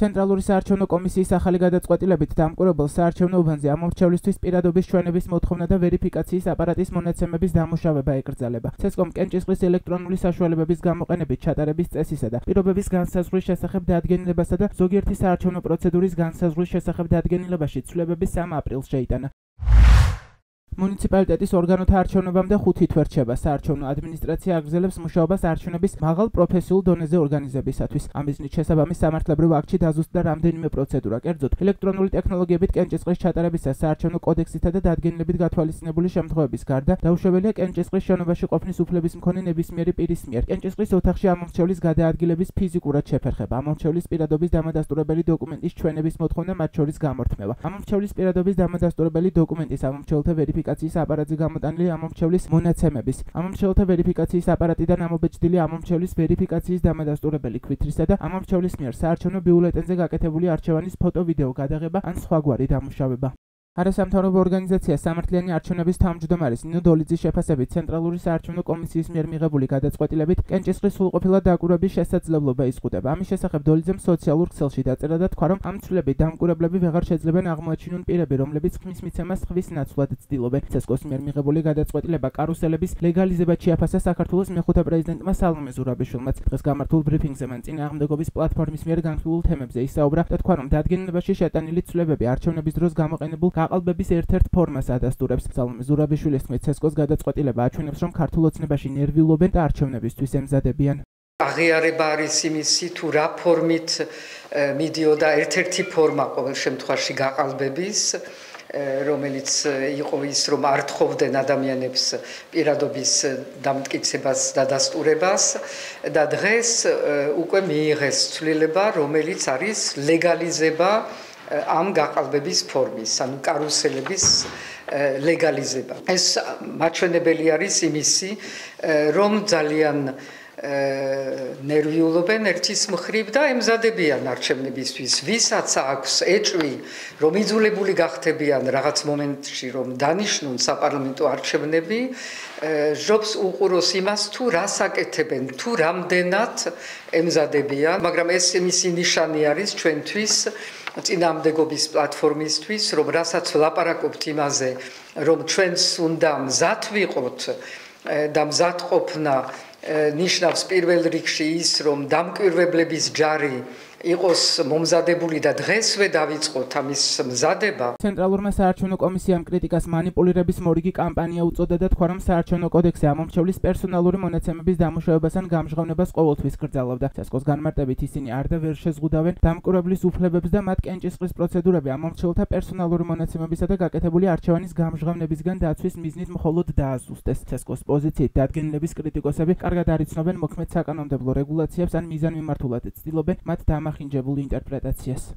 ცენტრალური საარჩევნო კომისიის ახალი გადაწყვეტილებით დამკვირვებელს საარჩევნო უბანზე ამომრჩევლისთვის პირადობის ჩვენების მოთხოვნა და ვერიფიკაციის აპარატის მონაცემების დამუშავება ეკრძალება. ცესკომ კენჭისყრის ელექტრონული საშუალებების გამოყენებით ჩატარების წესისა და პირობების განსაზღვრის შესახებ დადგენილებასა და ზოგიერთი საარჩევნო პროცედურის განსაზღვრის შესახებ დადგენილებაში ცვლილებები 3 აპრილს შეიტანა. მუნიციპალიტეტის ორგანოთა არჩევნებამდე 5 თვე რჩება. საარჩევნო ადმინისტრაცია აგრძელებს მუშაობას არჩევნების მაღალ პროფესიულ დონეზე ორგანიზებისათვის. ამ მიზნით შესაბამის სამართლებრივ აქტში დაზუსტდა რამდენიმე პროცედურა. კერძოდ, ელექტრონული ტექნოლოგიებით კენჭისყრის ჩატარებისას საარჩევნო კოდექსითა და დადგენილებით გათვალისწინებული შემთხვევების გარდა დაუშვებელია კენჭისყრის შენობაში ყოფნის უფლების მქონე ნებისმიერი პირის მიერ კენჭისყრის ოთახში ამომრჩევლის გადაადგილების ფიზიკურად შეფერხება. ამომრჩევლის პირადობის დამადასტურებელი დოკუმენტის ჩვენების მოთხოვნა მათ შორის გამორთმევა. ამომრჩევლის პირადობის დამადასტურებელი დოკუმენტის ამომრჩეველთა ვერიფიკაციის აპარატზე გამოტანილი ამომრჩევლის მონაცემების, ამომრჩეველთა ვერიფიკაციის აპარატიდან ამობეჭდილი ამომრჩევლის ვერიფიკაციის დამადასტურებელი ქვითრისა და ამომრჩევლის მიერ საარჩევნო ბიულეტენზე გაკეთებული არჩევანის ფოტო-ვიდეო გადაღება ან სხვაგვარი დამუშავება. არასამთავრობო ორგანიზაცია სამართლიანი არჩევნების თავმჯდომარის ნინო დოლიძის შეფასებით ცენტრალური საარჩევნო კომისიის მიერ მიღებული გადაწყვეტილებით კენჭისყრის სრულყოფილად დაკვირვების შესაძლებლობა იზღუდება. ამის შესახებ დოლიძემ სოციალურ ქსელში დაწერა და თქვა, რომ ამ ცვლილებით დამკვირვებლები ვეღარ შეძლებენ აღმოაჩინონ პირები, რომლებიც ხმის მიცემას ხვის ნაცვლად ცდილობენ. ცესკოს მიერ მიღებული გადაწყვეტილება კარუსელების ლეგალიზებად შეაფასა საქართველოს მეხუთე პრეზიდენტმა სალომე ზურაბიშვილმაც. დღეს გამართულ ბრიფინგზე მან წინააღმდეგობის პლატფორმის მიერ განხილულ თემებზე ისაუბრა და თქვა, რომ დადგენილებაში შეტანილი ცვლილებები არჩევნების დროს გამოყენებულ გაყალბების ერთ-ერთ ფორმას ადასტურებს. სალომე ზურაბიშვილის თქმით, ცესკოს გადაწყვეტილება აჩვენებს, რომ ქართულ ოცნებაში ნერვიულობენ და არჩევნებისთვის ემზადებიან. აღიარება არის იმისი, თუ რა ფორმით მიდიოდა ერთ-ერთი ფორმა ყოველ შემთხვევაში გაყალბების, რომელიც იყო ის, რომ არ თხოვდნენ ადამიანებს პირადობის დამტკიცებას და დასტურებას და დღეს უკვე მიიღეს ცვლილება, რომელიც არის ლეგალიზება ამ გაყალბების ფორმის, ანუ კარუსელების ლეგალიზება. ეს მაჩვენებელი არის იმისი, რომ ძალიან ნერვიულობენ ერთის მხრივ და ემზადებიან არჩევნებისთვის. ვისაც აქვს ეჭვი, რომ იძულებული გახდებიან რაღაც მომენტში, რომ დანიშნონ საპარლამენტო არჩევნები, ჟობს უყუროს იმას, თუ რას აკეთებენ, თუ რამდენად ემზადებიან, მაგრამ ეს მისი ნიშანი არის ჩვენთვის წინააღმდეგობის პლატფორმისთვის, რომ რასაც ვლაპარაკობთ იმაზე, რომ ჩვენს უნდა მზად ვიყოთ და მზადყოფნა ნიშნავს პირველ რიგში ის, რომ დამკვირვებლების ჯარი იყოს მომზადებული და დღესვე დავიწყოთ ამის მზადება. ცენტრალურმა საარჩევნო კომისიამ კრიტიკას манипуლირების მორიგი კამპანია უწოდა და თქვა, რომ საარჩევნო კოდექსი ამომრჩევლის პერსონალური მონაცემების დამუშავებას ან გამჟღავნებას ყოველთვის კრძალავდა. ცესკოს განმარტებით ისინი არ და ვერ შეზღუდავენ დამკვირვებლის უფლებებს და მათ კენჭისყრის პროცედურები ამომრჩეველთა პერსონალური მონაცემებისა და გაკეთებული არჩევანის გამჟღავნებისგან დაცვის მიზნით მხოლოდ დააზუსტეს. ცესკოს პოზიციით დადგენილების კრიტიკოსები კარგად არიცნობენ მოქმედ საკანონმდებლო რეგულაციებს ან მიზანმიმართულად ცდილობენ მათ დამახინჯებულ ინტერპრეტაციას.